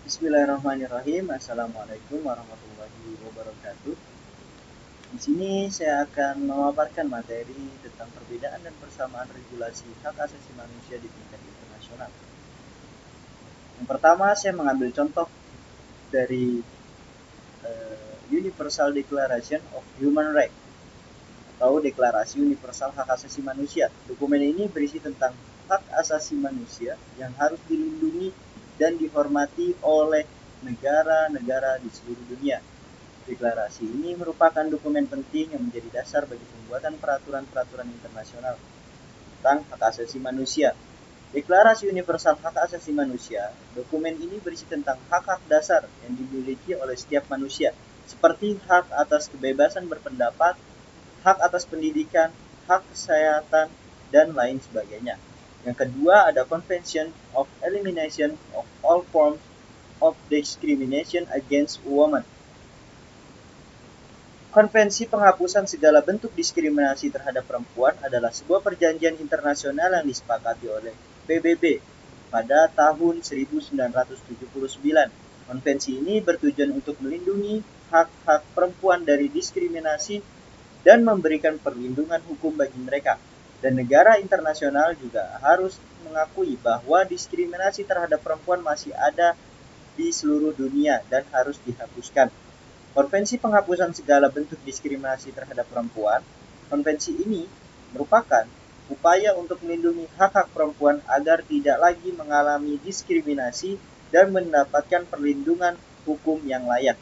Bismillahirrahmanirrahim. Assalamualaikum warahmatullahi wabarakatuh. Di sini saya akan memaparkan materi tentang perbedaan dan persamaan regulasi hak asasi manusia di tingkat internasional. Yang pertama, saya mengambil contoh dari Universal Declaration of Human Rights atau Deklarasi Universal Hak Asasi Manusia. Dokumen ini berisi tentang hak asasi manusia yang harus dilindungi dan dihormati oleh negara-negara di seluruh dunia. Deklarasi ini merupakan dokumen penting yang menjadi dasar bagi pembuatan peraturan-peraturan internasional tentang hak asasi manusia. Deklarasi Universal Hak Asasi Manusia, dokumen ini berisi tentang hak-hak dasar yang dimiliki oleh setiap manusia, seperti hak atas kebebasan berpendapat, hak atas pendidikan, hak kesehatan, dan lain sebagainya. Yang kedua ada Convention of Elimination of All Forms of Discrimination Against Women. Konvensi penghapusan segala bentuk diskriminasi terhadap perempuan adalah sebuah perjanjian internasional yang disepakati oleh PBB pada tahun 1979. Konvensi ini bertujuan untuk melindungi hak-hak perempuan dari diskriminasi dan memberikan perlindungan hukum bagi mereka. Dan negara internasional juga harus mengakui bahwa diskriminasi terhadap perempuan masih ada di seluruh dunia dan harus dihapuskan. Konvensi penghapusan segala bentuk diskriminasi terhadap perempuan, konvensi ini merupakan upaya untuk melindungi hak-hak perempuan agar tidak lagi mengalami diskriminasi dan mendapatkan perlindungan hukum yang layak.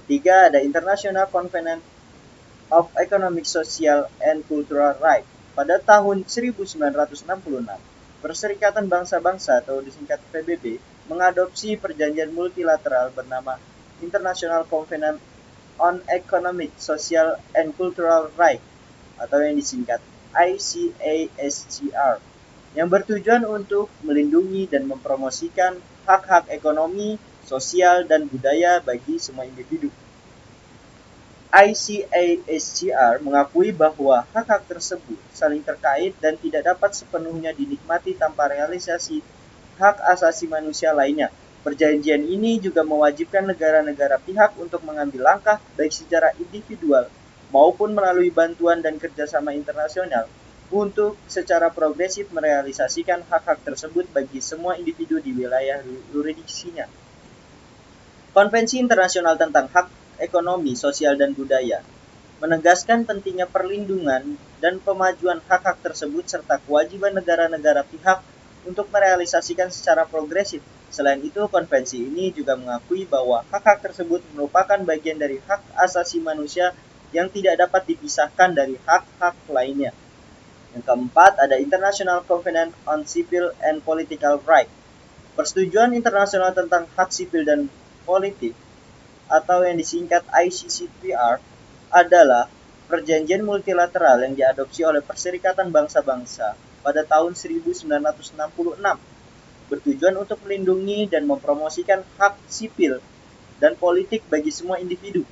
Ketiga, ada International Covenant of Economic, Social, and Cultural Rights. Pada tahun 1966, Perserikatan Bangsa-Bangsa atau disingkat PBB mengadopsi perjanjian multilateral bernama International Covenant on Economic, Social, and Cultural Rights atau yang disingkat ICASGR yang bertujuan untuk melindungi dan mempromosikan hak-hak ekonomi, sosial, dan budaya bagi semua individu. ICASGR mengakui bahwa hak-hak tersebut saling terkait dan tidak dapat sepenuhnya dinikmati tanpa realisasi hak asasi manusia lainnya. Perjanjian ini juga mewajibkan negara-negara pihak untuk mengambil langkah baik secara individual maupun melalui bantuan dan kerjasama internasional untuk secara progresif merealisasikan hak-hak tersebut bagi semua individu di wilayah yurisdiksinya. Konvensi Internasional tentang Hak Ekonomi, Sosial, dan Budaya menegaskan pentingnya perlindungan dan pemajuan hak-hak tersebut serta kewajiban negara-negara pihak untuk merealisasikan secara progresif. Selain itu, konvensi ini juga mengakui bahwa hak-hak tersebut merupakan bagian dari hak asasi manusia yang tidak dapat dipisahkan dari hak-hak lainnya. Yang keempat, ada International Covenant on Civil and Political Rights. Persetujuan internasional tentang hak sipil dan politik atau yang disingkat ICCPR adalah perjanjian multilateral yang diadopsi oleh Perserikatan Bangsa-Bangsa pada tahun 1966, bertujuan untuk melindungi dan mempromosikan hak sipil dan politik bagi semua individu.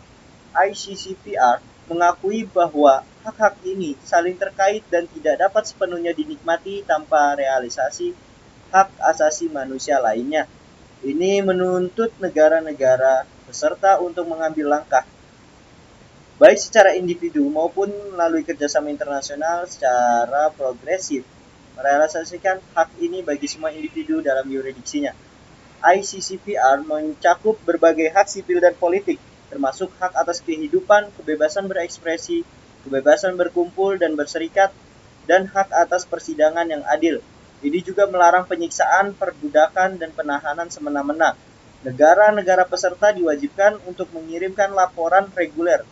ICCPR mengakui bahwa hak-hak ini saling terkait dan tidak dapat sepenuhnya dinikmati tanpa realisasi hak asasi manusia lainnya. Ini menuntut negara-negara peserta untuk mengambil langkah baik secara individu maupun melalui kerjasama internasional secara progresif merealisasikan hak ini bagi semua individu dalam yurisdiksinya. ICCPR mencakup berbagai hak sipil dan politik, termasuk hak atas kehidupan, kebebasan berekspresi, kebebasan berkumpul dan berserikat, dan hak atas persidangan yang adil. Ini juga melarang penyiksaan, perbudakan, dan penahanan semena-mena. Negara-negara peserta diwajibkan untuk mengirimkan laporan reguler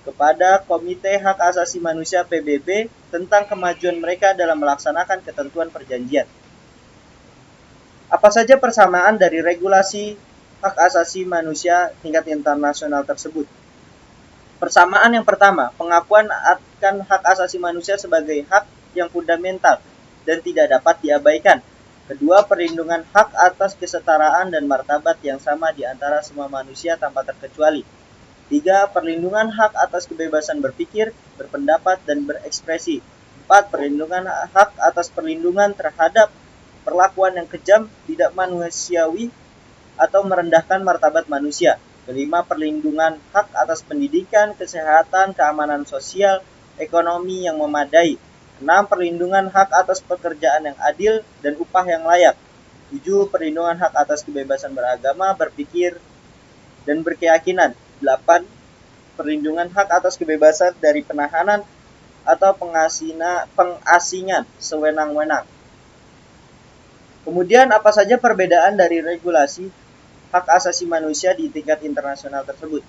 kepada Komite Hak Asasi Manusia PBB tentang kemajuan mereka dalam melaksanakan ketentuan perjanjian. Apa saja persamaan dari regulasi hak asasi manusia tingkat internasional tersebut? Persamaan yang pertama, pengakuan akan hak asasi manusia sebagai hak yang fundamental dan tidak dapat diabaikan. Kedua, perlindungan hak atas kesetaraan dan martabat yang sama di antara semua manusia tanpa terkecuali. Tiga, perlindungan hak atas kebebasan berpikir, berpendapat, dan berekspresi. Empat, perlindungan hak atas perlindungan terhadap perlakuan yang kejam, tidak manusiawi, atau merendahkan martabat manusia. Kelima, perlindungan hak atas pendidikan, kesehatan, keamanan sosial, ekonomi yang memadai. 6. Perlindungan hak atas pekerjaan yang adil dan upah yang layak. 7. Perlindungan hak atas kebebasan beragama, berpikir, dan berkeyakinan. 8. Perlindungan hak atas kebebasan dari penahanan atau pengasingan sewenang-wenang. Kemudian apa saja perbedaan dari regulasi hak asasi manusia di tingkat internasional tersebut?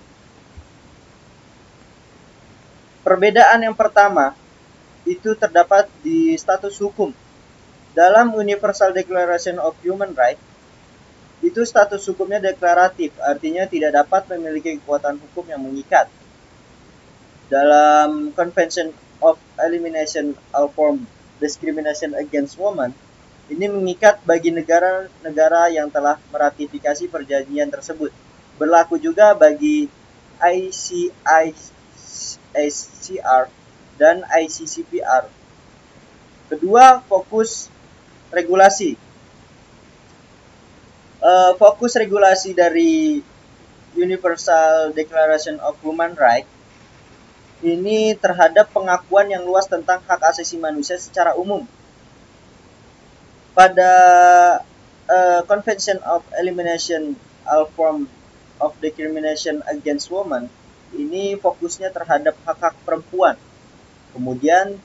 Perbedaan yang pertama itu terdapat di status hukum. Dalam Universal Declaration of Human Rights, itu status hukumnya deklaratif, artinya tidak dapat memiliki kekuatan hukum yang mengikat. Dalam Convention of Elimination of Form Discrimination Against Women, ini mengikat bagi negara-negara yang telah meratifikasi perjanjian tersebut. Berlaku juga bagi ICICR dan ICCPR. Kedua, fokus regulasi. Fokus regulasi dari Universal Declaration of Human Rights ini terhadap pengakuan yang luas tentang hak asasi manusia secara umum. Pada Convention of Elimination of Form of Discrimination Against Women, ini fokusnya terhadap hak-hak perempuan. Kemudian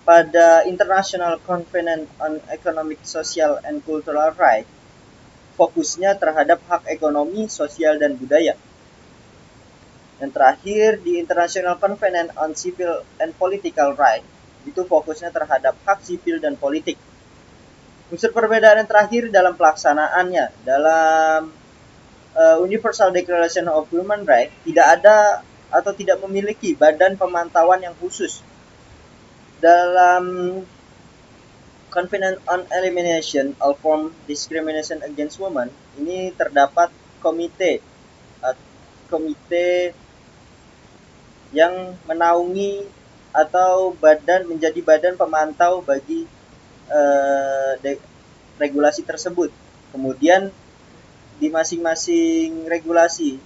pada International Covenant on Economic, Social, and Cultural Rights, fokusnya terhadap hak ekonomi, sosial, dan budaya. Yang terakhir, di International Covenant on Civil and Political Rights, itu fokusnya terhadap hak sipil dan politik. Unsur perbedaan yang terakhir dalam pelaksanaannya, dalam Universal Declaration of Human Rights, tidak ada atau tidak memiliki badan pemantauan yang khusus. Dalam Covenant on Elimination of Form Discrimination Against Women, ini terdapat komite yang menaungi atau menjadi badan pemantau bagi regulasi tersebut. Kemudian di masing-masing regulasi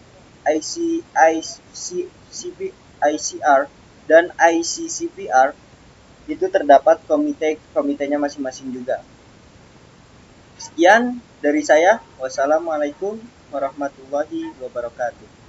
ICICR dan ICCPR itu terdapat komitenya masing-masing juga. Sekian dari saya. Wassalamualaikum warahmatullahi wabarakatuh.